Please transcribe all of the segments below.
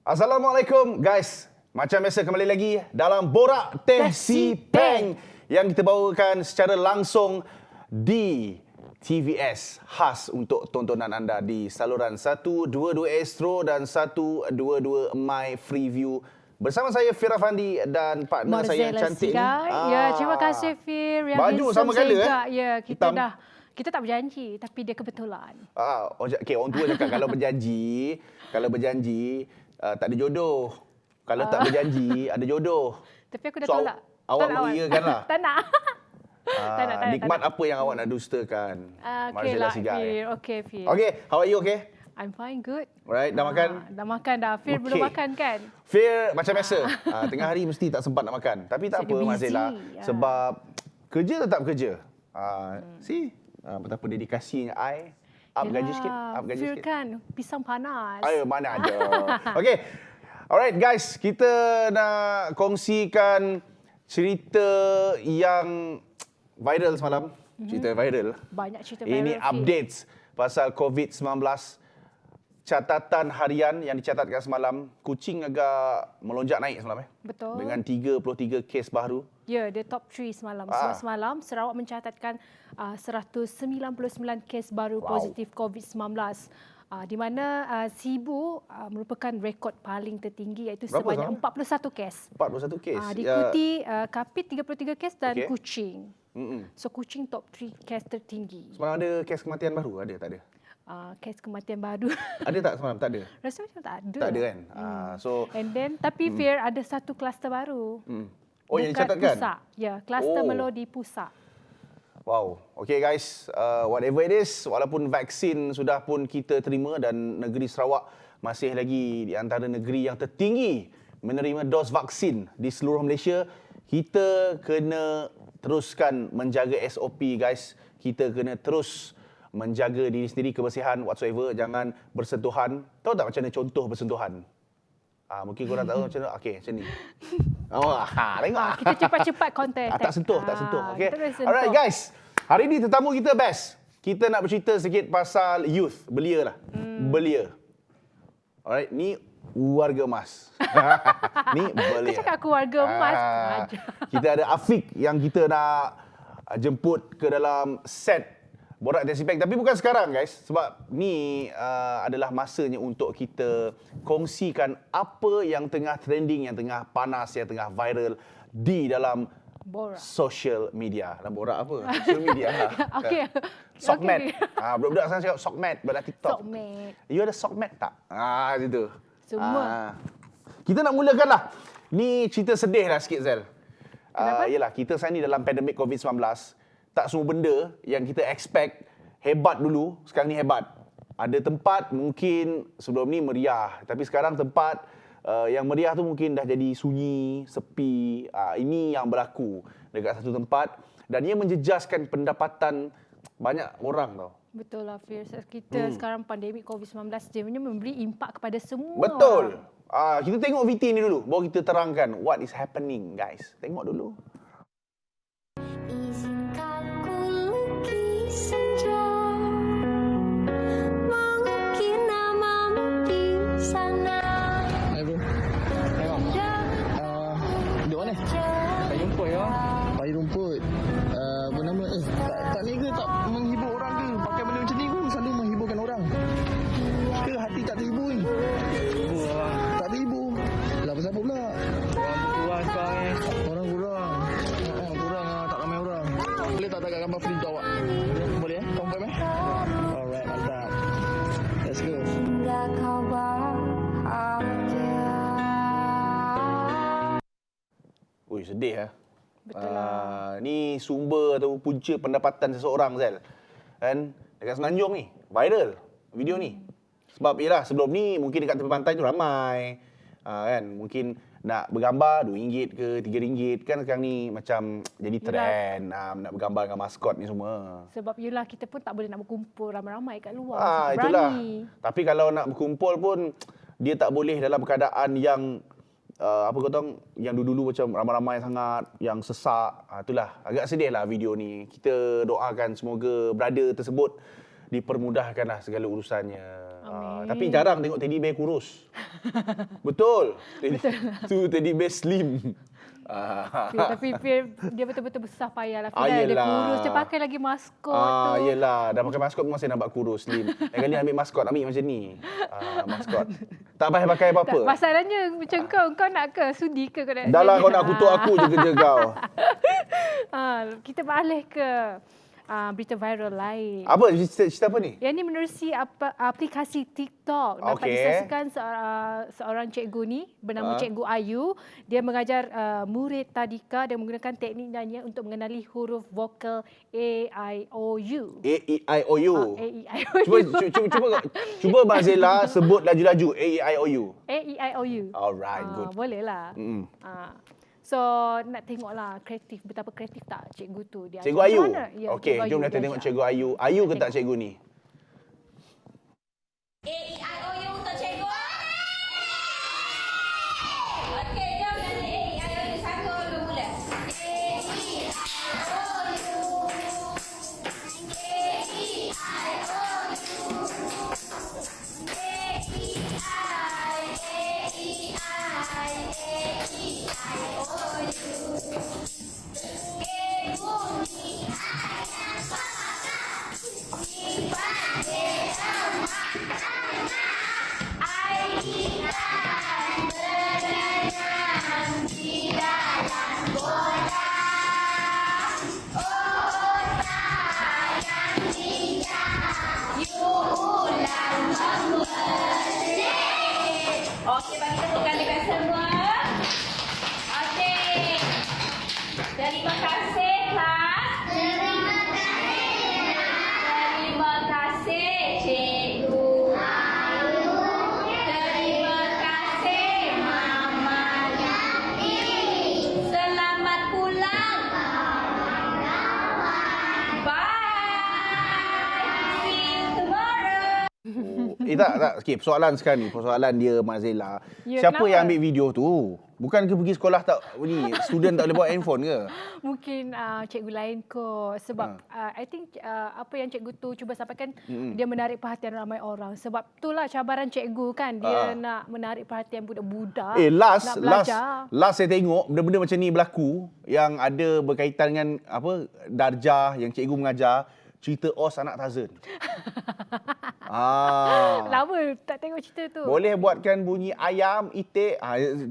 Assalamualaikum guys. Macam biasa kembali lagi dalam Borak Teh Si Peng yang kita bawakan secara langsung di TVS khas untuk tontonan anda di saluran 122 Astro dan 122 My Freeview. Bersama saya Fir Afandi dan partner saya yang cantik ni. Ya, terima kasih Fir. Yang baju sama colour Ya, Hitam. kita tak berjanji tapi dia kebetulan. Okay, orang tua cakap kalau berjanji tak ada jodoh. Kalau tak berjanji ada jodoh. Tapi aku dah So, tolak. awak mengiyakanlah. Tak nak. Tak nak. Nikmat apa yang awak nak dustakan? Okay lah, Fir. Okay, Fir. Okay, how are you? Okay? I'm fine, good. Alright, dah makan? Dah makan dah. Fir belum makan kan? Fir macam biasa. Tengah hari mesti tak sempat nak makan. Tapi tak apa, Mazila. Sebab kerja tetap kerja. See? Betapa dedikasinya I. Up gaji sikit. Fir kan pisang panas. Ayo, mana ada. Okay. Alright guys, kita nak kongsikan cerita yang viral semalam. Cerita viral. Banyak cerita viral. Ini updates pasal COVID-19. Catatan harian yang dicatatkan semalam, Kuching agak melonjak naik semalam. Betul. Dengan 33 kes baru. Ya, dia top 3 semalam. Sebab semalam Sarawak mencatatkan 199 kes baru positif COVID-19. Di mana Sibu merupakan rekod paling tertinggi iaitu sebanyak 41 kes. 41 kes. Diikuti Kapit 33 kes dan Kuching. So Kuching top 3 kes tertinggi. Semalam ada kes kematian baru? Ada tak ada? Kes kematian baru. Ada tak semalam? Tak ada? Rasa macam tak ada. Tak ada kan? And then, tapi Fir ada satu kluster baru. Oh, yang dicatatkan? Pusak. Ya, kluster Melodi Pusak. Wow. Okay guys, whatever it is, walaupun vaksin sudah pun kita terima dan negeri Sarawak masih lagi di antara negeri yang tertinggi menerima dos vaksin di seluruh Malaysia, kita kena teruskan menjaga SOP guys. Kita kena terus menjaga diri sendiri, kebersihan whatsoever, jangan bersentuhan. Tahu tak macam mana contoh bersentuhan? Mungkin korang tahu macam mana. Okey, macam ni. Tengok. Kita cepat-cepat konten. Tak sentuh. Okey. Alright guys. Hari ni tetamu kita best. Kita nak bercerita sikit pasal youth. Belia lah. Belia. Alright, ni warga emas. Ni belia. Kau cakap aku warga emas. Kita ada Afiq yang kita nak jemput ke dalam set Borak Teh Si Peng. Tapi bukan sekarang guys. Sebab ni adalah masanya untuk kita kongsikan apa yang tengah trending, yang tengah panas, yang tengah viral di dalam Borak. Social media. Dalam borak apa? Social media lah. Okey. Sockmat. Budak-budak sekarang cakap sockmat pada TikTok. Sockmat. You ada sockmat tak? Gitu. Semua. Kita nak mulakan lah. Ni cerita sedih lah sikit, Zal. Kenapa? Yelah, kita sekarang ni dalam pandemik COVID-19. Tak semua benda yang kita expect hebat dulu, sekarang ni hebat. Ada tempat mungkin sebelum ni meriah, tapi sekarang tempat yang meriah tu mungkin dah jadi sunyi, sepi. Ini yang berlaku dekat satu tempat dan ia menjejaskan pendapatan banyak orang tau. Betul lah Fir. Kita sekarang pandemik COVID-19 dia memberi impak kepada semua. Betul. Kita tengok VT ni dulu, baru kita terangkan what is happening guys. Tengok dulu. Payung rumput. Apa nama? Tak ni ke tak menghibur orang ke? Pakai benda macam ni pun selalu menghiburkan orang. Ke hati tak terhibur ni? Hibur orang. Tak terhibur. Lah pasal apa pula? Orang kurang sekarang Orang kurang. Kurang tak ramai orang. Boleh tak agak gambar free untuk awak? Boleh Confirm Alright, mantap. Let's go. Ui, sedih Betul lah. Ni sumber atau punca pendapatan seseorang, Zal. Kan? Dekat Semenanjung ni, viral video ni. Sebab yelah, sebelum ni mungkin dekat tepi pantai tu ramai. Kan? Mungkin nak bergambar RM2 ke RM3 kan sekarang ni macam jadi trend. Nak bergambar dengan maskot ni semua. Sebab yelah kita pun tak boleh nak berkumpul ramai-ramai kat luar. Itulah. Tapi kalau nak berkumpul pun dia tak boleh dalam keadaan yang apa kau tahu, yang dulu-dulu macam ramai-ramai sangat, yang sesak. Itulah, agak sedih lah video ni. Kita doakan semoga brother tersebut dipermudahkanlah segala urusannya. Tapi jarang tengok teddy bear kurus. Betul. Teddy bear slim. Tapi Fir, dia betul-betul besar payah lah. Fir, dia yelah. kurus. Dia pakai lagi maskot tu. Yelah, dah pakai maskot pun masih nampak kurus, slim. Yang kali ambil maskot, ambil macam ni. Maskot. Tak payah pakai apa-apa. Masalahnya macam kau nak ke? Sudi ke kau nak? Dah lah kau nak kutuk aku je kerja kau. Kita beralih ke berita viral lain. Apa? Cerita apa ni? Yang ini menerusi aplikasi TikTok. Dapat Okey. disaksikan seorang cikgu ni bernama Cikgu Ayu. Dia mengajar murid tadika dan menggunakan teknik nyanyian untuk mengenali huruf vokal A-I-O-U. A-E-I-O-U. A-E-I-O-U. Cuba Mazela sebut laju-laju. A-E-I-O-U. A-E-I-O-U. Alright, good. Boleh lah. So, nak tengoklah kreatif, betapa kreatif tak cikgu tu. Dia Cikgu ajar Ayu. macam mana? Ya, Okey, Cikgu jom Ayu kita dia tengok ajar. Cikgu Ayu. Ayu ke tak cikgu ni? A-E-I-O-U untuk cikgu. Okey, jom nanti A-E-I-O-U satu dulu mula. A-E-I-O-U. Okey, bagi tepuk tangan semua. Okey. Terima kasih, kelas. Terima kasih, cikgu. Terima kasih, Mama Yani. Selamat pulang. Bye. See you tomorrow. Tak. Okey, persoalan sekarang ni. Persoalan dia, Mazela. Ya, Siapa kenapa? yang ambil video tu? Bukan ke pergi sekolah tak? Ni, student tak boleh bawa handphone ke? Mungkin cikgu lain kot. Sebab I think apa yang cikgu tu cuba sampaikan, dia menarik perhatian ramai orang. Sebab itulah cabaran cikgu kan. Dia nak menarik perhatian budak-budak. Last nak belajar. saya tengok benda-benda macam ni berlaku yang ada berkaitan dengan apa darjah yang cikgu mengajar, cerita OS anak Tarzan. Lama tak tengok cerita tu. Boleh buatkan bunyi ayam, itik.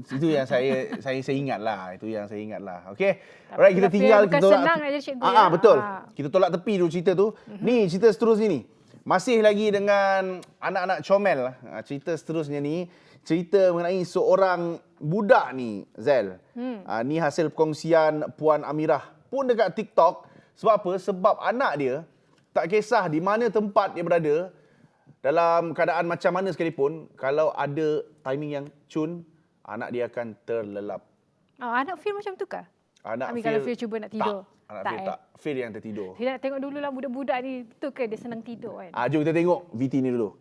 Itu yang saya ingat lah. Itu yang saya ingat lah. Okey. Alright, kita Tapi tinggal. bukan Kita senang nak jadi cikgu, ya. Betul. Kita tolak tepi dulu cerita tu. Ni, cerita seterusnya ni. Masih lagi dengan anak-anak comel. Cerita seterusnya ni. Cerita mengenai seorang budak ni, Zel. Ni hasil perkongsian Puan Amirah. Pun dekat TikTok. Sebab apa? Sebab anak dia tak kisah di mana tempat dia berada, dalam keadaan macam mana sekalipun, kalau ada timing yang cun, anak dia akan terlelap. Anak Fir macam tu kah? Anak Kalau Fir cuba nak tidur. Tak. Anak Fir tak. Fir yang tertidur. Kita nak tengok dululah budak-budak ni, betul ke dia senang tidur kan? Jom kita tengok VT ni dulu.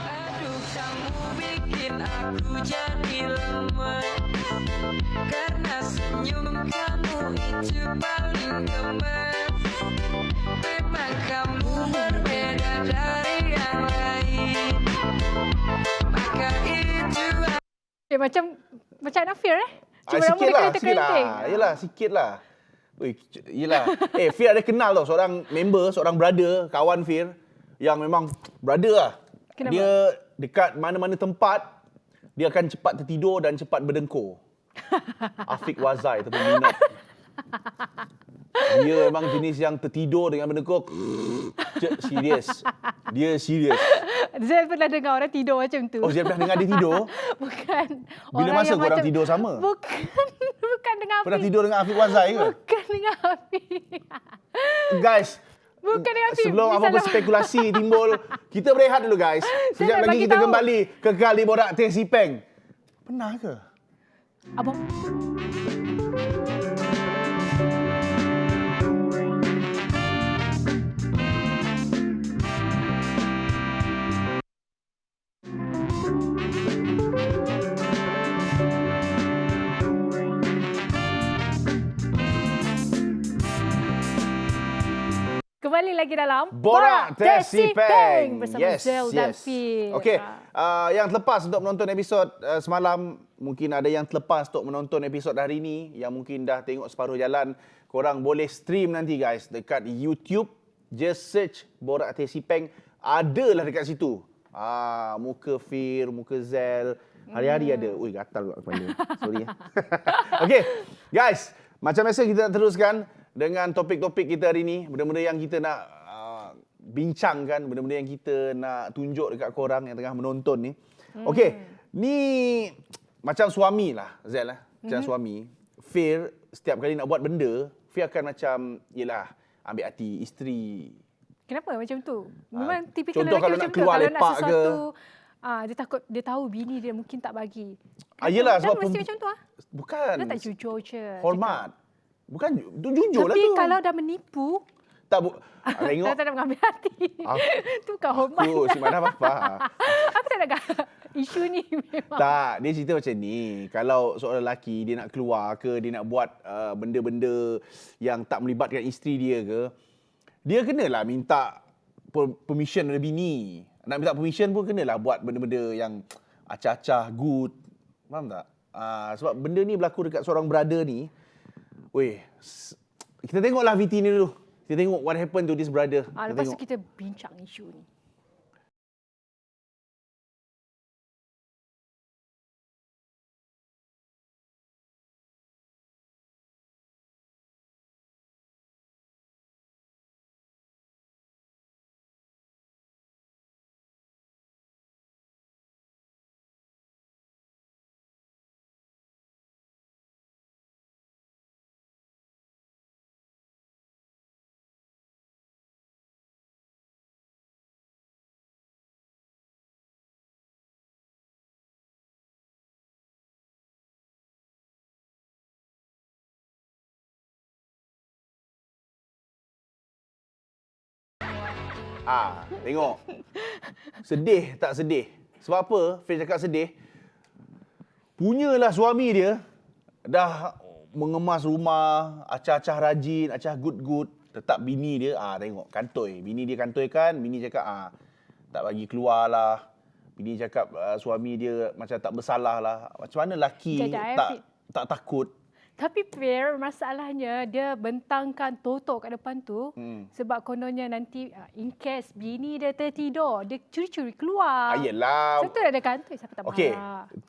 Aduh, kamu bikin aku jadi lemah. Karena senyum kamu itu paling gemas. Memang kamu berbeda dari yang lain. Maka itu Macam anak Fir Cuma Sikit rambut lah, dia sikit lah. kerinting. Yelah, sikit lah. Yelah. Fir ada kenal tau, seorang member, seorang brother, kawan Fir, yang memang brother lah. Kenapa? Dia dekat mana-mana tempat, dia akan cepat tertidur dan cepat berdengkur. Afiq Wazai tu minat. Dia memang jenis yang tertidur dengan berdengkur. Serius. Dia serius. Zain pernah dengar orang tidur macam tu. Oh, Zia pernah dengar dia tidur? Bukan. Bila Orang masa yang korang macam- tidur sama? Bukan dengan Afiq. Pernah tidur dengan Afiq Wazai ke? Bukan dengan Afiq. Guys, Bukan dengan Afiq. sebelum apa-apa spekulasi timbul, kita berehat dulu guys. Sekejap nak lagi bagi kita tahu. kembali ke Kali Borak Teh Sipeng. Pernah ke? Abang. Kembali lagi dalam Borak Tesipeng bersama Zel dan Fir. Okey, yang terlepas untuk menonton episod semalam, mungkin ada yang terlepas untuk menonton episod hari ini, yang mungkin dah tengok separuh jalan, korang boleh stream nanti guys dekat YouTube. Just search Borak Tesipeng, adalah dekat situ. Muka Fir, muka Zel, hari-hari ada. Ui, gatal kat kepala. Sorry. Okey, guys, macam biasa kita nak teruskan dengan topik-topik kita hari ini, benda-benda yang kita nak bincangkan, benda-benda yang kita nak tunjuk dekat korang yang tengah menonton ni. Okey, ni macam suami lah, Zel lah. Macam suami. Fir, setiap kali nak buat benda, Fir akan macam, yelah, ambil hati isteri. Kenapa macam tu? Memang tipikal contoh lelaki kalau macam nak tu. keluar Kalau nak lepak ke. sesuatu, dia takut, dia tahu bini dia mungkin tak bagi. Yelah, Dan sebab mesti macam tu bukan. Dia tak jujur je. Hormat. Bukan, jujur lah Tapi tu. kalau dah menipu, Tak, tengok. kalau tak nak mengambil hati. Tu bukan hormat. Si mana apa-apa. Aku tak nak isu ni memang. Tak, dia cerita macam ni. Kalau seorang lelaki, dia nak keluar ke, dia nak buat benda-benda yang tak melibatkan isteri dia ke, dia kenalah minta permission dari bini. Nak minta permission pun kenalah buat benda-benda yang acah-acah, good. Faham tak? Sebab benda ni berlaku dekat seorang brother ni. Weh, kita tengoklah VT ni dulu. Kita tengok what happened to this brother. Kita Lepas tu tengok. kita bincang isu ni. Tengok. Sedih tak sedih? Sebab apa Fir cakap sedih? Punyalah suami dia dah mengemas rumah, acah-acah rajin, acah good-good. Tetap bini dia, tengok, kantoi. Bini dia kantoikan, bini cakap, tak bagi keluar lah. Bini cakap suami dia macam tak bersalah lah. Macam mana lelaki tak takut? Tapi Fir, masalahnya dia bentangkan Toto kat depan tu sebab kononnya nanti in case bini dia tertidur, dia curi-curi keluar. Yelah. Betul ada kantoi, siapa tak marah. Okey,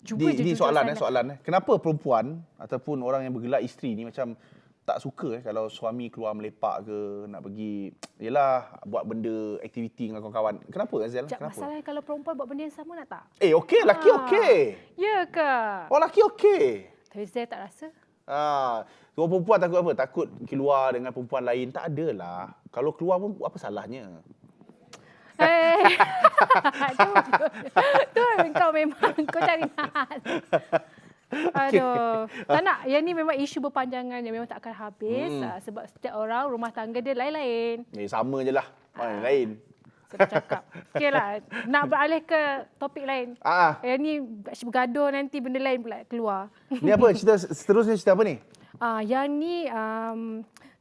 ini jujur soalan. Kenapa perempuan ataupun orang yang bergelar isteri ni macam tak suka kalau suami keluar melepak ke, nak pergi, yelah, buat benda, aktiviti dengan kawan-kawan. Kenapa, Azal? Kenapa? Masalahnya kalau perempuan buat benda yang sama nak tak? Okey, laki okey. Ya ke? Oh, laki okey. Tapi saya tak rasa. Orang perempuan takut apa? Takut keluar dengan perempuan lain. Tak adalah. Kalau keluar pun apa salahnya? Tu kau memang kau cari hal. Aduh. Tak nak. Yang ni memang isu berpanjangan yang memang tak akan habis. Sebab setiap orang rumah tangga dia lain-lain. Sama je lah. Lain. Saya dah cakap. Okeylah. Nak beralih ke topik lain. Yang ni bergaduh nanti benda lain pula keluar. Ni apa? Cerita seterusnya cerita apa ni? Yang ni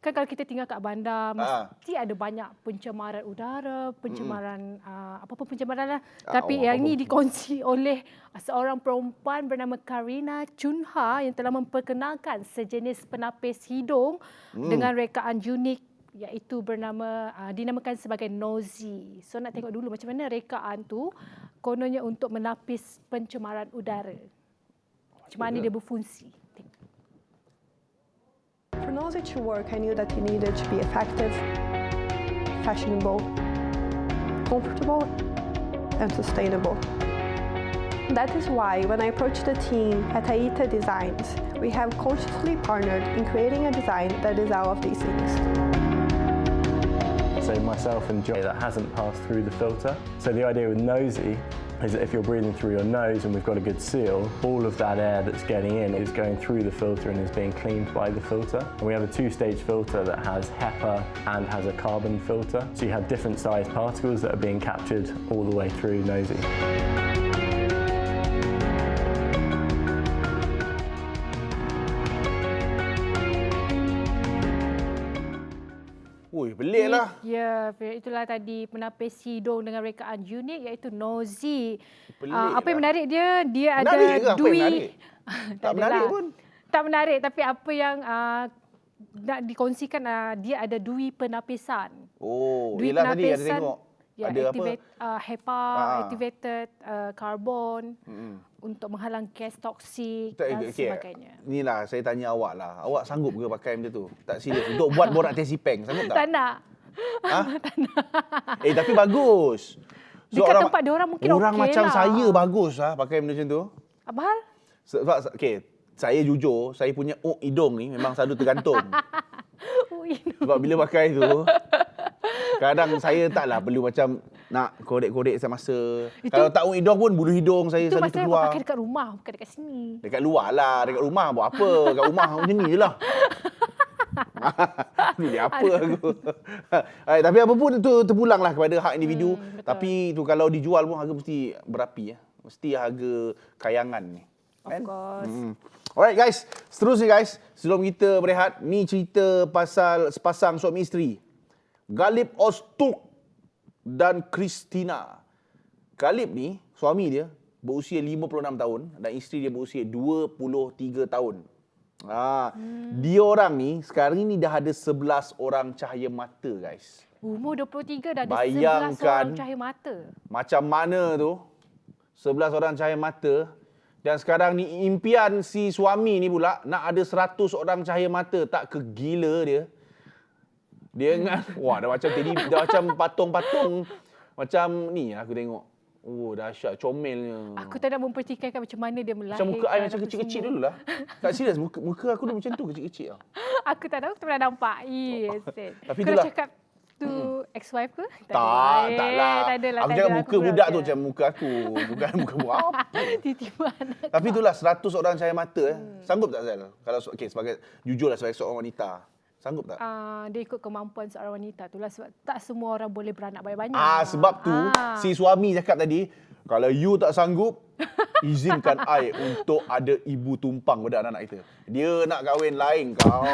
kan kalau kita tinggal kat bandar mesti ada banyak pencemaran udara, pencemaran apa-apa pencemaran lah. Tapi yang ni dikongsi oleh seorang perempuan bernama Karina Chunha yang telah memperkenalkan sejenis penapis hidung dengan rekaan unik iaitu dinamakan sebagai Nozy. So nak tengok dulu macam mana rekaan tu kononnya untuk menapis pencemaran udara. Macam mana dia berfungsi. For Nozy to work, I knew that it needed to be effective, fashionable, comfortable, and sustainable. That is why when I approached the team at Aita Designs, we have consciously partnered in creating a design that is all of these things. So myself and Joy that hasn't passed through the filter. So the idea with Nozy is that if you're breathing through your nose and we've got a good seal, all of that air that's getting in is going through the filter and is being cleaned by the filter. And we have a two-stage filter that has HEPA and has a carbon filter. So you have different sized particles that are being captured all the way through Nozy. Ui, pelik lah. Ya, itulah tadi penapis hidung dengan rekaan unik iaitu Nosy. Pelik Apa yang lah. menarik dia Menarik ada ke apa yang dui. menarik? Tak menarik pun. Tak menarik, tapi apa yang nak dikongsikan dia ada dui penapisan. Oh, Dui yelah tadi ada tengok. Ya, Ada apa? HEPA, activated carbon untuk menghalang gas toksik dan sebagainya. Inilah saya tanya awak lah. Awak sanggup ke pakai benda tu? Tak serius. Untuk buat borak tesipeng, sanggup tak? Tak nak. Ha? Tapi bagus. Dekat tempat dia orang mungkin orang okey macam lah. saya bagus lah pakai benda macam tu. Apa hal? Sebab saya jujur, saya punya hidung ni memang selalu tergantung. Sebab bila pakai tu, kadang saya taklah perlu macam nak korek-korek semasa. Kalau tak hidung pun bulu hidung saya Itu selalu maksudnya terkeluar. pakai dekat rumah, bukan dekat sini. Dekat luar lah, dekat rumah buat apa? Dekat rumah macam ni je lah. Ni apa aku. Tapi apa pun itu terpulanglah kepada hak individu. Tapi tu kalau dijual pun harga mesti berapi ya. Mesti harga kayangan ni. Of course. Alright guys, seterusnya guys, sebelum kita berehat, ni cerita pasal sepasang suami isteri. Galip Ozturk dan Christina. Galip ni, suami dia berusia 56 tahun dan isteri dia berusia 23 tahun. Dia orang ni sekarang ni dah ada 11 orang cahaya mata guys. Umur 23 dah ada 11 Bayangkan orang cahaya mata. Macam mana tu 11 orang cahaya mata. Dan sekarang ni impian si suami ni pula nak ada 100 orang cahaya mata. Tak kegila dia. Dia ingat, wah dah macam tadi, dah macam patung-patung. Macam ni aku tengok. Oh dahsyat, comelnya. Aku tak nak mempertikaikan macam mana dia melahirkan. Macam muka I macam apa kecil-kecil semua. dululah. Tak serius, muka aku dah macam tu kecil-kecil tau. Aku tak tahu, aku tak pernah nampak. Yes. Tapi Kau itulah. cakap tu ex-wife ke? Tak lah. Tak adalah. Aku cakap muka budak tu macam muka aku. Bukan muka buat apa. Tiba-tiba anak. Tapi itulah 100 orang cahaya mata. Sanggup tak Zal? Kalau sebagai jujurlah sebagai seorang wanita. Sanggup tak? Dia ikut kemampuan seorang wanita. Itulah sebab tak semua orang boleh beranak banyak-banyak. Sebab tu si suami cakap tadi, kalau you tak sanggup, izinkan I untuk ada ibu tumpang pada anak-anak kita. Dia nak kahwin lain kau.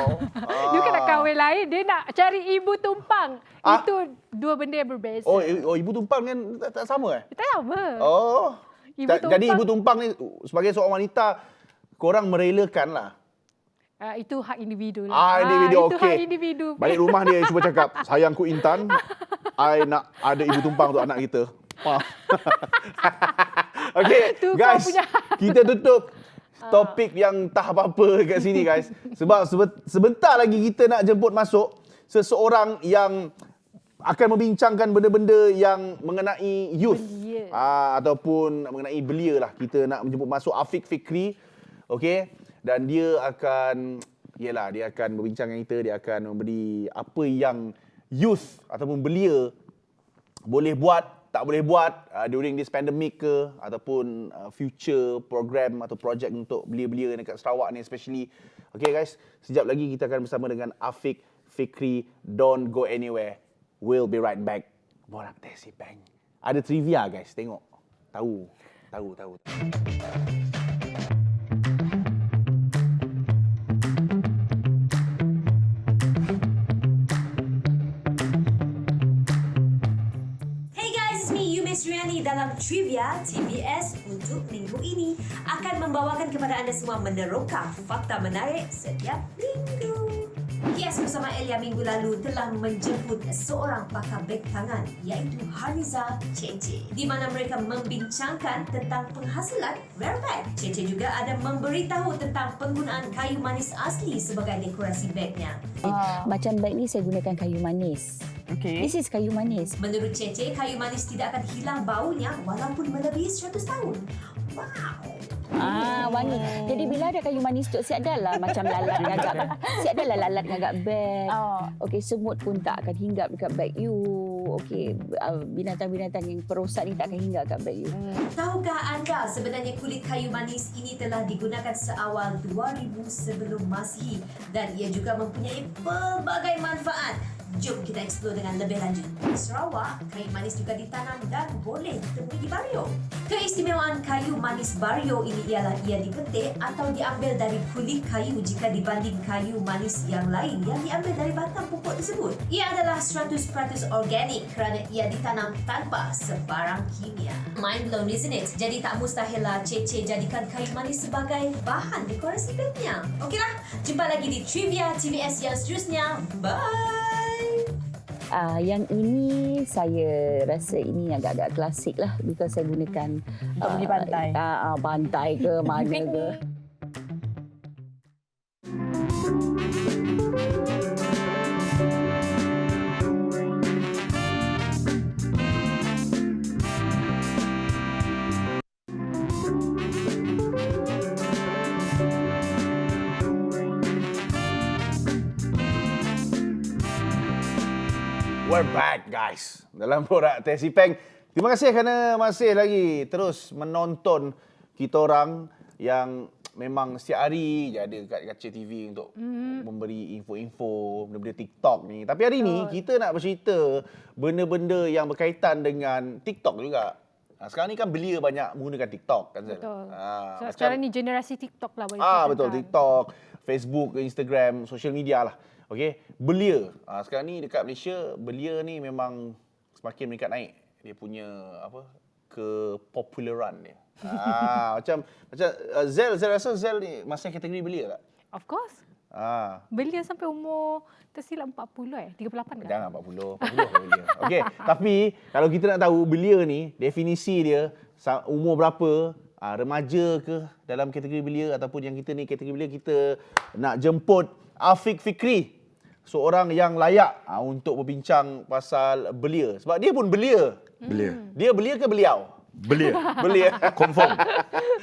Dia kan nak kahwin lain, dia nak cari ibu tumpang. Itu dua benda yang berbeza. Oh, ibu tumpang kan tak sama Tak apa. Oh. Ibu Jadi tumpang- ibu tumpang ni sebagai seorang wanita, korang merelakan lah. Itu hak individu lah. Individu, itu okey. hak individu. Balik rumah dia cuba cakap, sayangku Intan, I nak ada ibu tumpang untuk anak kita. Okey, Tu kau guys, punya. kita tutup topik yang tak apa-apa kat sini guys. Sebab sebentar lagi kita nak jemput masuk seseorang yang akan membincangkan benda-benda yang mengenai youth. Belia. Ataupun mengenai belia lah. Kita nak menjemput masuk Afiq Fikri. Okey. Dan dia akan berbincang dengan kita, dia akan memberi apa yang youth ataupun belia boleh buat, tak boleh buat during this pandemic ke, ataupun future program atau projek untuk belia-belia dekat Sarawak ni especially. Okay guys, sekejap lagi kita akan bersama dengan Afiq Fikri. Don't go anywhere. We'll be right back. Borak Tesipeng. Ada trivia guys, tengok. Tahu. Sriani dalam Trivia TVS untuk minggu ini akan membawakan kepada anda semua meneroka fakta menarik setiap minggu. KS bersama Elia minggu lalu telah menjemput seorang pakar beg tangan iaitu Hariza Cece, di mana mereka membincangkan tentang penghasilan rare bag. Cece juga ada memberitahu tentang penggunaan kayu manis asli sebagai dekorasi bagnya. Macam beg ni saya gunakan kayu manis. Okay. This is kayu manis. Menurut Cece, kayu manis tidak akan hilang baunya walaupun melebihi 100 tahun. Wow! Wangi. Jadi bila ada kayu manis tu, siap adalah macam lalat ngagak. Siap adalah lalat ngagak beg. Okey, semut pun tak akan hinggap dekat beg you. Okey, binatang-binatang yang perosak ni tak akan hinggap dekat beg you. Tahukah anda sebenarnya kulit kayu manis ini telah digunakan seawal 2000 sebelum Masihi dan ia juga mempunyai pelbagai manfaat. Jom kita explore dengan lebih lanjut. Di Sarawak, kayu manis juga ditanam dan boleh ditemui di Bario. Keistimewaan kayu manis Bario ini ialah ia dipetik atau diambil dari kulit kayu jika dibanding kayu manis yang lain yang diambil dari batang pokok tersebut. Ia adalah 100% organik kerana ia ditanam tanpa sebarang kimia. Mind blown, isn't it? Jadi tak mustahillah Cece jadikan kayu manis sebagai bahan dekorasi bednya. Okeylah, jumpa lagi di Trivia TVS yang seterusnya. Bye! Yang ini saya rasa ini agak-agak klasik lah because saya gunakan Untuk pergi pantai. Pantai ke mana ke. We're back guys dalam Borak Teh Peng. Terima kasih kerana masih lagi terus menonton kita orang yang memang setiap hari je ada kat Kaca TV untuk memberi info-info benda-benda TikTok ni. Tapi hari ni kita nak bercerita benda-benda yang berkaitan dengan TikTok juga. Sekarang ni kan belia banyak menggunakan TikTok kan Zal? Betul. So, Sekarang ni generasi TikTok lah. boleh betul, dikatakan. TikTok, Facebook, Instagram, social media lah. Okey, belia. Sekarang ni dekat Malaysia, belia ni memang semakin meningkat naik. Dia punya kepopularan dia. Macam Zel rasa Zel ni masih kategori belia tak? Of course. Belia sampai umur tersilap 40 38 kan? Jangan 40 kan belia. Okey, tapi kalau kita nak tahu belia ni, definisi dia umur berapa, remaja ke dalam kategori belia ataupun yang kita ni kategori belia, kita nak jemput Afiq Fikri, seorang yang layak untuk berbincang pasal belia. Sebab dia pun belia. Belia. Dia belia ke beliau? Belia. Belia.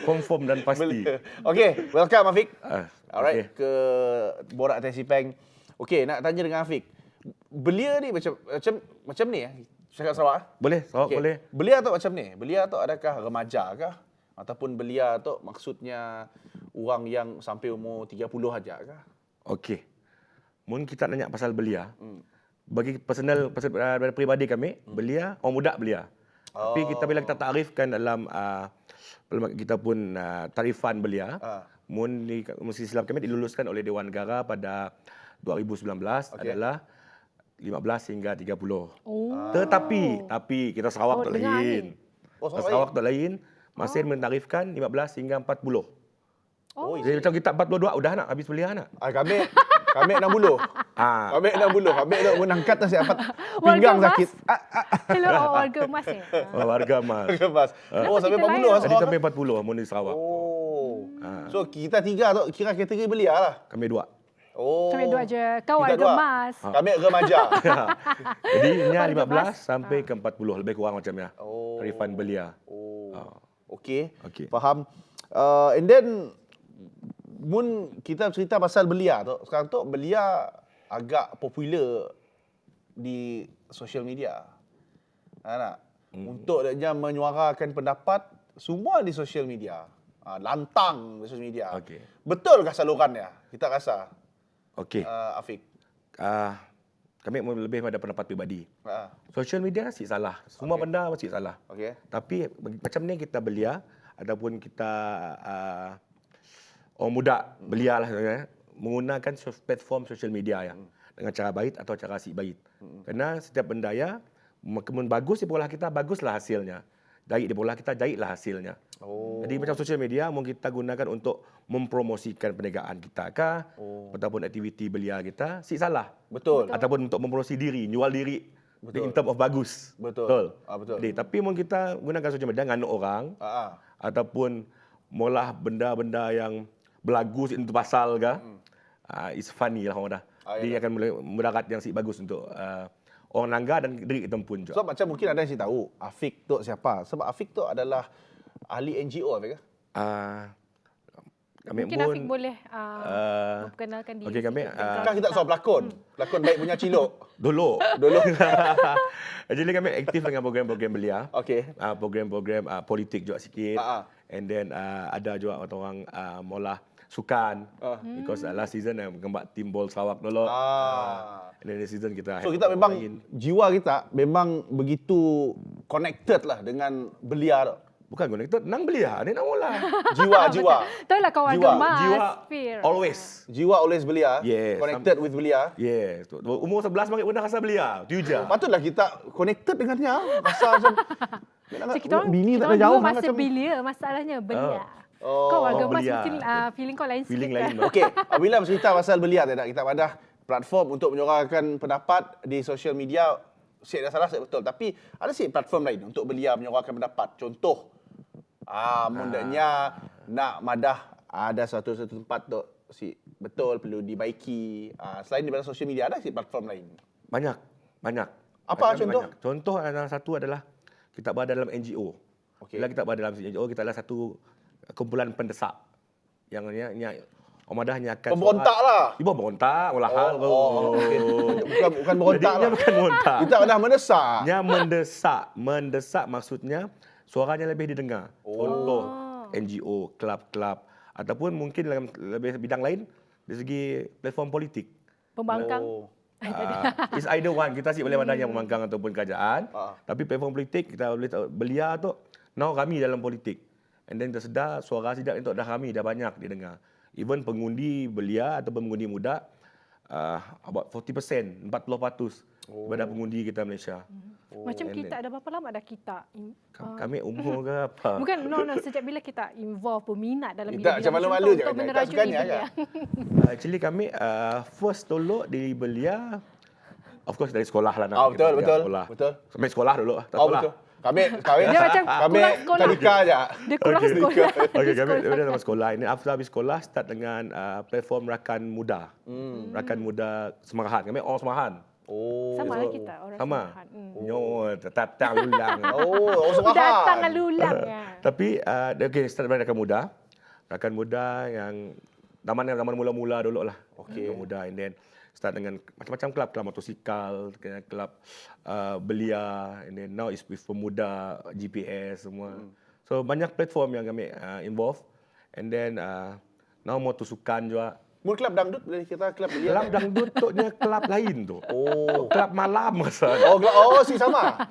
Confirm dan pasti. Belia. Okey, welcome Afiq. Alright, okay. ke Borak Teh Peng. Okey, nak tanya dengan Afiq. Belia ni macam ni cakap Sarawak. Boleh, Sarawak Okey. boleh. Belia tu macam ni. Belia tu adakah remaja kah? Ataupun belia tu maksudnya orang yang sampai umur 30 aja kah? Okey. Mun kita nak pasal belia, bagi personal peribadi kami, belia, orang muda belia. Tapi kita bila kita takrifkan dalam kita pun tarifan belia, mun di mesti silap kami diluluskan oleh Dewan Negara pada 2019 adalah 15 hingga 30. Tetapi kita Sarawak tu lain. Sarawak tu lain, masih mentarifkan 15 hingga 40. Jadi macam kita 42 udah nak habis belia nak. Kami 60. Kami 60. Kami nak menangkat nasi apa pinggang sakit. Hello, warga emas ni. Warga emas. Warga emas. Sampai 40 Jadi sampai 40 mun di Sarawak. So kita tiga tu kira kategori belia lah. Kami dua. Kami dua je. Kau Kita warga dua. emas. Kami remaja. Jadi ini 15 sampai ke 40 lebih kurang macamnya. Tarifan belia. Okey. Okey. Faham. And then mun kita cerita pasal belia tu, sekarang tu belia agak popular di social media. Untuk dia menyuarakan pendapat semua di social media. Lantang di social media. Okey. Betul kah salurannya? Kita rasa. Okey. Afiq. Kami lebih pada pendapat pribadi. Ha. Social media mesti salah. Semua benda mesti salah. Okey. Tapi macam ni kita belia ataupun kita orang muda belia lah sebenarnya, menggunakan platform social media dengan cara baik atau cara si baik. Kerana setiap benda mun bagus di bola kita, baguslah hasilnya. Jahit di bola kita, jahitlah hasilnya. Jadi macam social media mungkin kita gunakan untuk mempromosikan perniagaan kita kah, ataupun aktiviti belia kita, si salah. Betul. Ataupun untuk mempromosi diri, jual diri. Betul. In term of bagus. Betul. Betul. Jadi, tapi mun kita gunakan social media nganu orang, ataupun molah benda-benda yang berlagu itu pasal ke, it's funny lah orang dah. Dia akan mudarat yang si bagus untuk orang Nangga dan diri kita pun juga. So macam mungkin ada yang si tahu Afiq tu siapa? Sebab Afiq tu adalah ahli NGO Afiq ke? Kami Mungkin pun Afiq boleh memperkenalkan diri. Okey, kami Kan kita soal pelakon. Pelakon baik punya cilok. dulu. Jadi kami aktif dengan program-program belia. Okey. Program-program politik juga sikit. And then ada juga orang molah sukan. Because last season gambar tim bol Sarawak dulu. And then this season kita So kita memang jiwa kita memang begitu connected lah dengan belia tu. bukan connected, nang belia, ni nang bola. Jiwa. Betul lah kawan Jiwa, gemas. jiwa Fir. always. Jiwa always belia. Yes. Connected with belia. Yes. Umur 11 makin pun dah rasa belia. Tu je. Patutlah kita connected dengannya. Rasa macam So, kita orang, bini kita tak ada orang jauh dua masa macam belia, masalahnya belia. Oh. Kau warga Oh, emas belia. mungkin feeling kau lain Feeling sikit lain. kan? Okey, apabila bercerita pasal belia tak kita pada platform untuk menyuarakan pendapat di social media, saya dah salah saya betul, tapi ada sih platform lain untuk belia menyuarakan pendapat. Contoh mudahnya nak madah ada satu tempat tu si betul perlu dibaiki. Selain daripada social media ada sih platform lain. Banyak. Apa Banyak, contoh? Banyak. Contoh yang satu adalah kita berada dalam NGO. Okey. Bila kita berada dalam NGO, kita adalah satu kumpulan pendesak. Yang Omadahnya akan Pemberontak lah. Ibu berontak, olah hal. okey. Bukan berontak lah. Bukan berontak. Kita dah mendesak. Nya mendesak maksudnya suaranya lebih didengar. Contoh NGO, klub-klub ataupun mungkin dalam lebih bidang lain dari segi platform politik. Pembangkang. It's either one. Kita boleh pandang yang pembangkang ataupun kerajaan. Tapi platform politik kita boleh belia tu now kami dalam politik. And then kita sedar suara sidak itu dah kami dah banyak didengar. Even pengundi belia atau pengundi muda about 40%, 40% daripada pengundi kita Malaysia. Macam kita ada berapa lama dah kita? Kami umur ke apa? Bukan, no. Sejak bila kita involve peminat dalam Kita macam malu-malu je. untuk Tak menerajui sukanya belia? kan? Actually kami first dulu di belia, of course dari sekolah lah. Betul. Sampai sekolah dulu. Tak Oh sekolah. betul. Kami Dia macam kami kurang sekolah. tadika je. Dia kurang sekolah. Okey, kami dalam sekolah ini. After habis sekolah, start dengan platform Rakan Muda. Rakan Muda Semarahan. Kami orang Semarahan. Sama lah kita, orang Sama. Semarahan. Nyo, datang ulang. Oh, Semarahan. Datang lalu ulang. Tapi, okey, start dari Rakan Muda. Rakan Muda yang zaman mula-mula dulu lah. Rakan Muda. And then, start dengan macam-macam kelab motosikal, kelab belia, and then now is with pemuda, GPS semua. So banyak platform yang kami involve, and then now mau tu sukan juga. Mun kelab dangdut dari kita kelab belia. Kelab dangdut tu nya kelab lain tu. Kelab malam maksud. Si sama.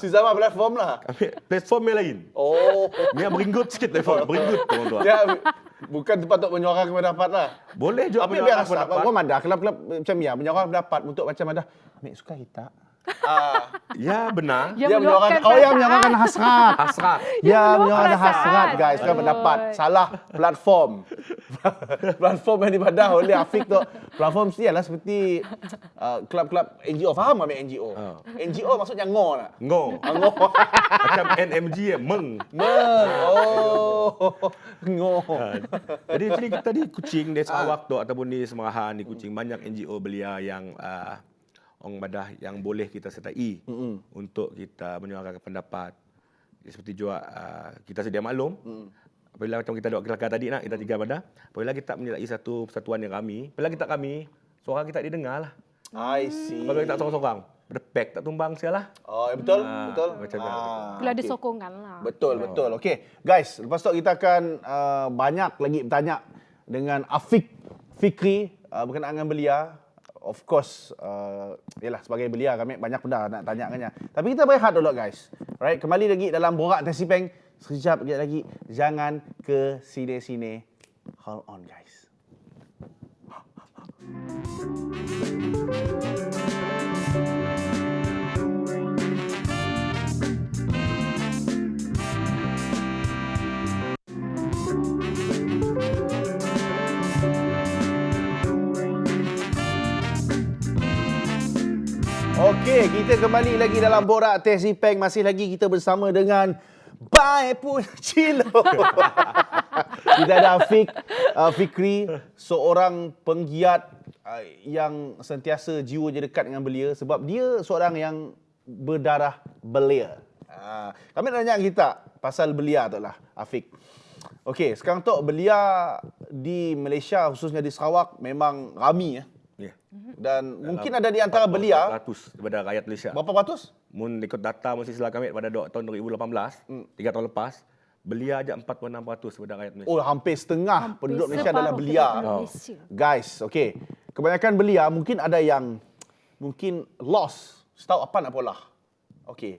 Si sama platform lah. Kami platform yang lain. Ni beringgut sikit platform, beringgut tu. Dia bukan tempat untuk menyuarakan pendapat lah. Boleh juga Tapi biasa, gua madah kelab-kelab macam ya menyuarakan pendapat untuk macam ada. Ambil suka kita. Ya benar. Dia menyuarakan menyuarakan hasrat. Hasrat. Ya, menyuarakan hasrat guys, kan pendapat. Salah platform. Platform yang dibadah oleh Afiq tu. Platform mesti ialah seperti kelab-kelab NGO. Faham ambil NGO? NGO maksudnya ngo nak. Ngo. Ngo. Macam NMG meng. Ngo. Jadi actually kita di Kuching, di Sarawak tu ataupun di Semarahan, di Kuching banyak NGO belia yang orang badah yang boleh kita sertai untuk kita menyuarakan pendapat. Seperti juga kita sedia maklum. Apabila macam kita duk kelakar tadi nak kita tiga badah, apabila kita menyertai satu persatuan yang kami, apabila kami suara kita didengar lah. I see. Kalau kita seorang-seorang, berpek tak tumbang sialah. Betul. Macam mana? Bila ada sokongan lah. Betul. Okey, guys, lepas tu kita akan banyak lagi bertanya dengan Afiq Fikri berkenaan dengan belia. Of course, yalah sebagai belia kami banyak benda nak tanya dengannya. Tapi kita berehat dulu guys. Alright, kembali lagi dalam Borak Tesipeng. Sekejap lagi. Jangan ke sini-sini. Hold on guys. Okey, kita kembali lagi dalam Borak Tesipeng. Masih lagi kita bersama dengan Baik pun Cilo. Kita ada Afiq Fikri, seorang penggiat yang sentiasa jiwanya dekat dengan belia sebab dia seorang yang berdarah belia. Kami nak tanya kita pasal belia tu lah, Afiq. Okey, sekarang tu belia di Malaysia khususnya di Sarawak memang ramai ya. Dan mungkin ada di antara belia 100 daripada rakyat Malaysia. Berapa ratus? Mun ikut data mesti sila kami pada tahun 2018, 3 tahun lepas, belia aja 46% daripada rakyat Malaysia. Oh, hampir setengah penduduk Malaysia adalah separuh belia. penduduk Malaysia. Guys, okey. Kebanyakan belia mungkin ada yang mungkin lost, tahu apa nak pola. Okey.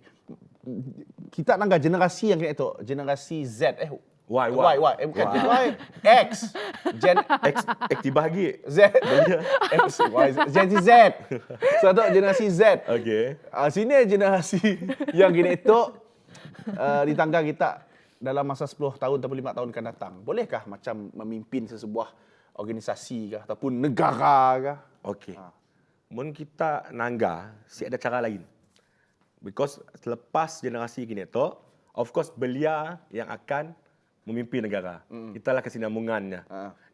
Kita nanggah generasi yang kena tu, generasi Z Y. bukan Y, X. X dibahagi. Z. X, Y, Gen Z. Satu generasi Z. Okey. Sini generasi yang gini itu di tangga kita dalam masa 10 tahun atau 5 tahun akan datang. Bolehkah macam memimpin sesebuah organisasi kah ataupun negara kah? Okey. Mun kita nangga, si ada cara lain. Because selepas generasi gini tu, of course belia yang akan memimpin negara. Itulah kesinambungannya.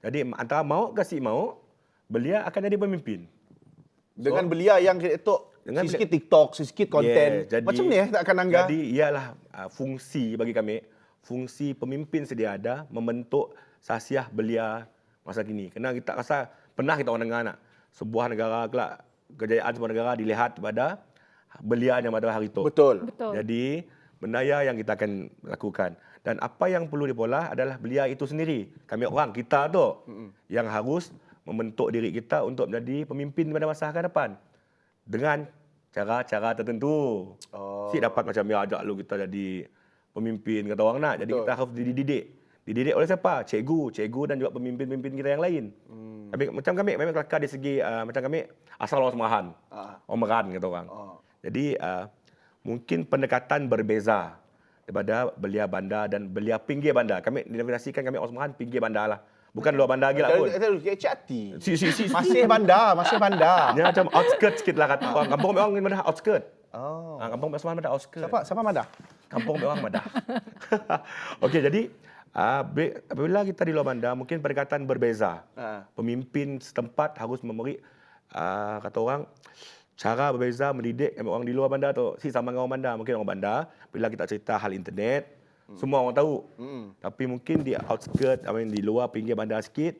Jadi antara mau ke si mau, belia akan jadi pemimpin. Dengan belia yang itu dengan sikit TikTok, sikit konten. jadi, Macam ni kita akan nangga. Jadi ialah fungsi bagi kami, fungsi pemimpin sedia ada membentuk sasiah belia masa kini. Kerana kita rasa pernah kita orang dengar nak sebuah negara kelak, kejayaan sebuah negara dilihat pada belianya pada hari itu. Betul. Jadi bendaya yang kita akan lakukan. Dan apa yang perlu dipola adalah belia itu sendiri. Kami orang, kita tu yang harus membentuk diri kita untuk menjadi pemimpin pada masa akan depan. Dengan cara-cara tertentu. Si dapat macam ya ajak lu kita jadi pemimpin kata orang nak. Jadi kita harus dididik. Dididik oleh siapa? Cikgu dan juga pemimpin-pemimpin kita yang lain. Macam kami memang kelakar di segi macam kami asal orang Semahan. Orang Meran kata orang. Jadi mungkin pendekatan berbeza daripada belia bandar dan belia pinggir bandar. Kami dinominasikan kami orang Semahan pinggir bandar lah. Bukan luar bandar lagi lah pun. Cik hati. Masih bandar. Dia macam outskirt sikit lah kata orang. Kampung orang mana outskirt. Kampung Semahan ada outskirt. Siapa Madah? Kampung orang Madah. Okey, jadi apabila kita di luar bandar mungkin pendekatan berbeza. Pemimpin setempat harus memberi kata orang cara berbeza mendidik orang di luar bandar tu. Si sama dengan orang bandar. Mungkin orang bandar, bila kita cerita hal internet, semua orang tahu. Tapi mungkin di outskirt, di luar pinggir bandar sikit,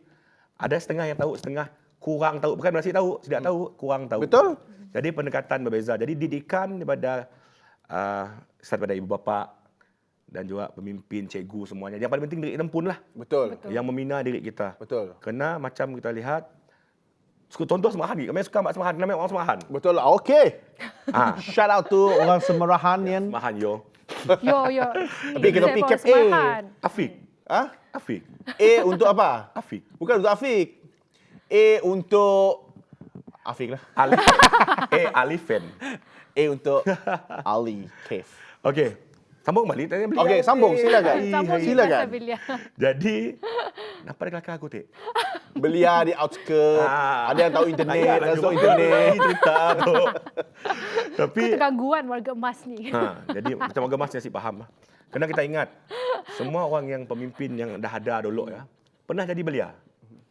ada setengah yang tahu, setengah kurang tahu. Bukan masih tahu, tidak tahu, kurang tahu. Betul. Jadi pendekatan berbeza. Jadi didikan daripada start pada ibu bapa dan juga pemimpin, cikgu semuanya. Yang paling penting diri kita pun lah. Betul. Yang membina diri kita. Betul. Kerana macam kita lihat, contoh Semahan ni. Kami suka mak Semahan. Kami orang Semahan. Betul lah. Okey. Shout out to orang Semerahan yang. Semahan, yo. Yo. Tapi kita pick up A. Afiq. Afiq. A untuk apa? Afiq. Bukan untuk Afiq. A untuk Afiq lah. Alifen. A untuk Ali Cave. Okey. Sambung balik. Okey, sambung. Silakan. Silakan. Jadi, kenapa dia kelakar aku, Tik? Belia di outskirt. Ada yang tahu internet. Tahu internet. Cerita tu. Tapi gangguan warga emas ni. Jadi macam warga emas ni asyik faham. Kena kita ingat, semua orang yang pemimpin yang dah ada dulu ya, pernah jadi belia.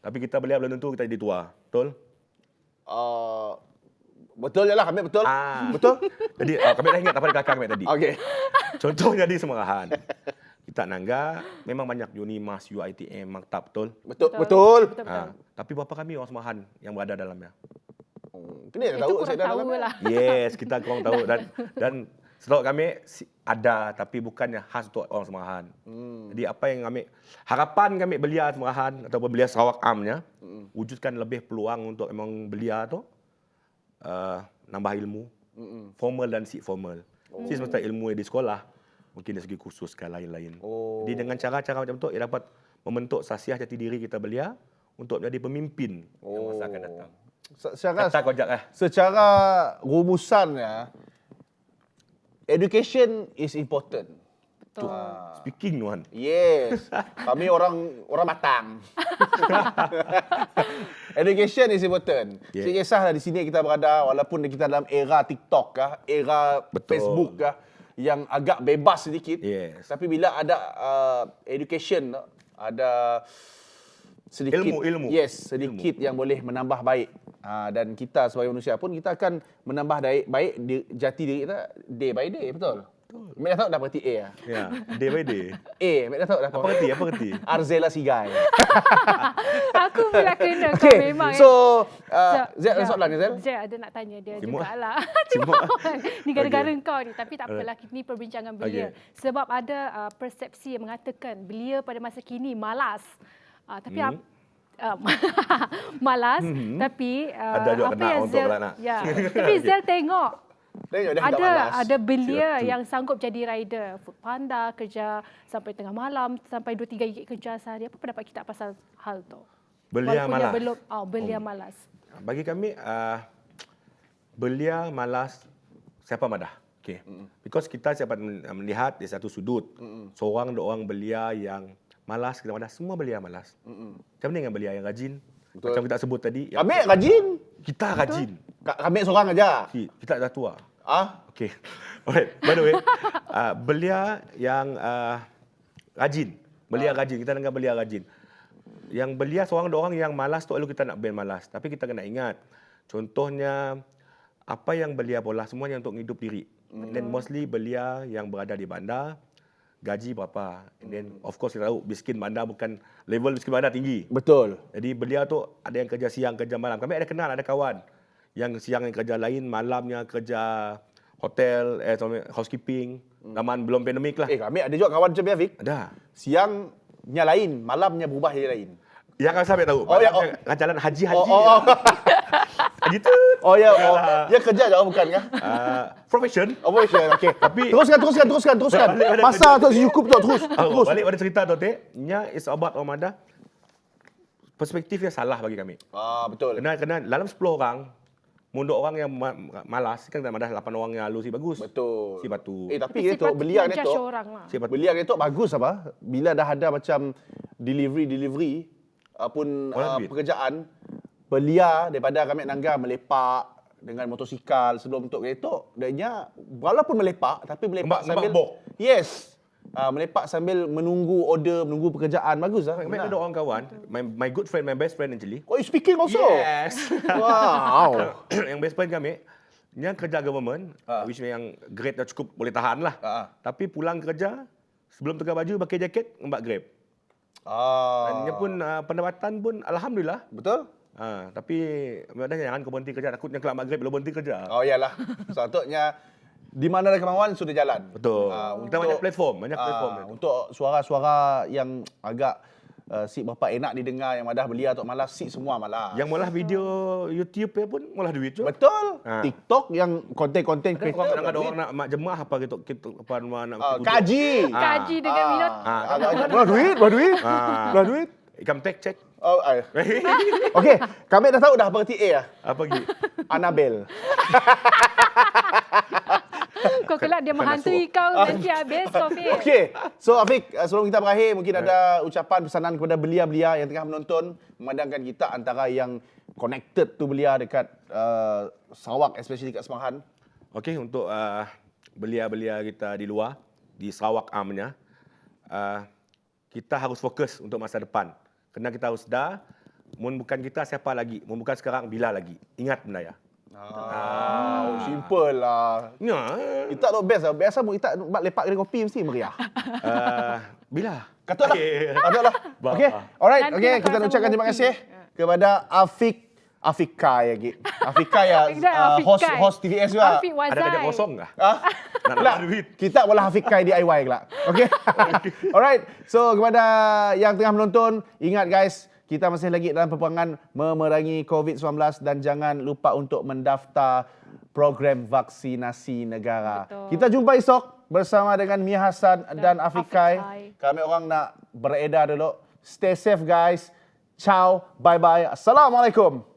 Tapi kita belia belum tentu kita jadi tua. Betul? Betul je lah, kami betul. Betul? Jadi kami dah ingat apa dia kelakar kami tadi. Okey. Contohnya di Semerahan. Kita nangga memang banyak Unimas, UiTM, Maktab, betul? Betul. Tapi berapa kami orang Semahan yang berada dalamnya? Kena Itu tahu kurang saya tahu lah. Yes, kita kurang tahu dan setahu kami ada tapi bukannya khas untuk orang Semahan. Jadi apa yang kami harapan kami belia Semahan ataupun belia Sarawak amnya wujudkan lebih peluang untuk memang belia tu nambah ilmu formal dan si formal. Si semasa ilmu di sekolah mungkin dari segi kursus ke lain-lain. Jadi dengan cara-cara macam tu ia dapat membentuk sasiah jati diri kita belia untuk menjadi pemimpin yang masa akan datang. Secara rumusannya, education is important. Betul. Speaking Nuhan. Yes. Kami orang matang. Education is important. Yeah. Saya kisahlah di sini kita berada walaupun kita dalam era TikTok kah, era Facebook kah yang agak bebas sedikit. Yes. Tapi bila ada education, ada sedikit ilmu. Yes, sedikit yang boleh menambah baik. Dan kita sebagai manusia pun kita akan menambah baik jati diri kita day by day, betul? Betul. Mek dah tahu dah berarti A lah. Ya, day by day. A, Mek dah tahu dah. Apa kerti? Apa kerti? Arzela Sigai. Aku pula kena kau Okay, memang. so Zed ada soalan ni, Zel? Zed ada nak tanya dia Timur. jugalah. Timur. Ni gara-gara kau ni. Tapi tak apalah, ini perbincangan belia. Okay. Sebab ada persepsi yang mengatakan belia pada masa kini malas. Tapi malas, tapi Ada juga apa kena yang untuk Zel, beranak. ya. Tapi Zel tengok Tengok dia tak malas. ada belia yang sanggup jadi rider food panda, kerja sampai tengah malam, sampai 2-3 gig kerja sehari. Apa pendapat kita pasal hal tu? Belia Walaupun dia malas. belum belia malas. Bagi kami, belia malas siapa madah. Okay. Because kita siapa melihat di satu sudut. Seorang dua orang belia yang malas, kita madah. Semua belia malas. Macam ni dengan belia yang rajin. Betul. Macam kita sebut tadi. Kami rajin. Kita rajin. Kami seorang aja. Kita dah tua. Ah, Okay. Alright. By the way, belia yang rajin. Belia rajin. Kita dengar belia rajin. Yang belia seorang dua orang yang malas tu lalu kita nak ban malas. Tapi kita kena ingat. Contohnya, apa yang belia bola semuanya untuk hidup diri. And then mostly belia yang berada di bandar, gaji berapa. And then of course kita tahu miskin bandar bukan level miskin bandar tinggi. betul. Jadi belia tu ada yang kerja siang, kerja malam. Kami ada kenal, ada kawan yang siang yang kerja lain, malamnya kerja hotel, housekeeping. Zaman belum pandemik lah. Kami ada juga kawan macam Afiq. Ada. Siangnya lain, malamnya berubah jadi lain. Yang kami sampai tahu. Oh, ya, Jalan haji. Haji tu. Ya, dia kerja je bukan kah? Profession. Profession, okey. Tapi- teruskan. Balik pada Masa tu cukup tu, terus. Balik pada cerita tu, nya is about Omada. Perspektifnya salah bagi kami. Betul. Kena dalam 10 orang, mundur orang yang malas, kan ada 8 orang yang halus si bagus. Betul. Si batu. Tapi gitu, belia ni tu. Si batu. Belia ni tu bagus apa? Bila dah ada macam delivery pun Orang duit. pekerjaan, belia daripada kami nangga melepak dengan motosikal sebelum untuk kereta, dia walaupun melepak tapi melepak sambil ngembak bok. Yes. Melepak sambil menunggu order, menunggu pekerjaan. Bagus lah. Kami ada orang kawan, my good friend, my best friend actually. Oh, you speaking also? Yes. Wow. Yang best friend kami, yang kerja government, which yang grade dah cukup boleh tahan lah. Tapi pulang kerja, sebelum tukar baju, pakai jaket, ngembak Grab. Dan dia pun pendapatan pun Alhamdulillah. Betul? Tapi jangan kau berhenti kerja, takutnya kelak mak Grab belum berhenti kerja. Oh, iyalah. Sepatutnya di mana ada kemauan sudah jalan. Betul. Kita banyak platform, Untuk suara-suara yang agak sik berapa enak didengar, yang madah belia atau malas, sik semua malas. Yang malah video YouTube pun malah duit je. Betul. TikTok yang konten-konten Ada creator. orang, ada orang nak mak jemaah apa gitu apa nak Kaji. Kaji dengan minat. Belah duit. Income tax check. Okey, kami dah tahu dah apa erti A lah. Apa lagi? Annabelle. Kau kelak dia menghantui kau nanti habis kau Fik. Okey. So Afiq, sebelum kita berakhir, mungkin ada ucapan pesanan kepada belia-belia yang tengah menonton, memandangkan kita antara yang connected tu belia dekat Sarawak, especially dekat Semahan. Okey, untuk belia-belia kita di luar, di Sarawak amnya, kita harus fokus untuk masa depan. Kerana kita harus sedar, mun bukan kita siapa lagi, mun bukan sekarang bila lagi. Ingat benda ya. Simple lah. Ya. Kita tak best lah. Biasa mu kita buat lepak kedai kopi mesti meriah. Bila? Katalah. Katalah. Okey. Alright. Nanti Okey, lah kita kalau ucapkan sama terima kopi. kasih kepada Afika lagi. Afika ya host TVS juga. Afiq Wazai. Ada kerja kosong kah? Nak Tak, duit. kita bola Hafikai DIY kelak. Okey. Alright. So kepada yang tengah menonton, ingat guys, kita masih lagi dalam peperangan memerangi COVID-19 dan jangan lupa untuk mendaftar program vaksinasi negara. Betul. Kita jumpa esok bersama dengan Mia Hassan dan Afikai. Afikai. Kami orang nak beredar dulu. Stay safe guys. Ciao. Bye-bye. Assalamualaikum.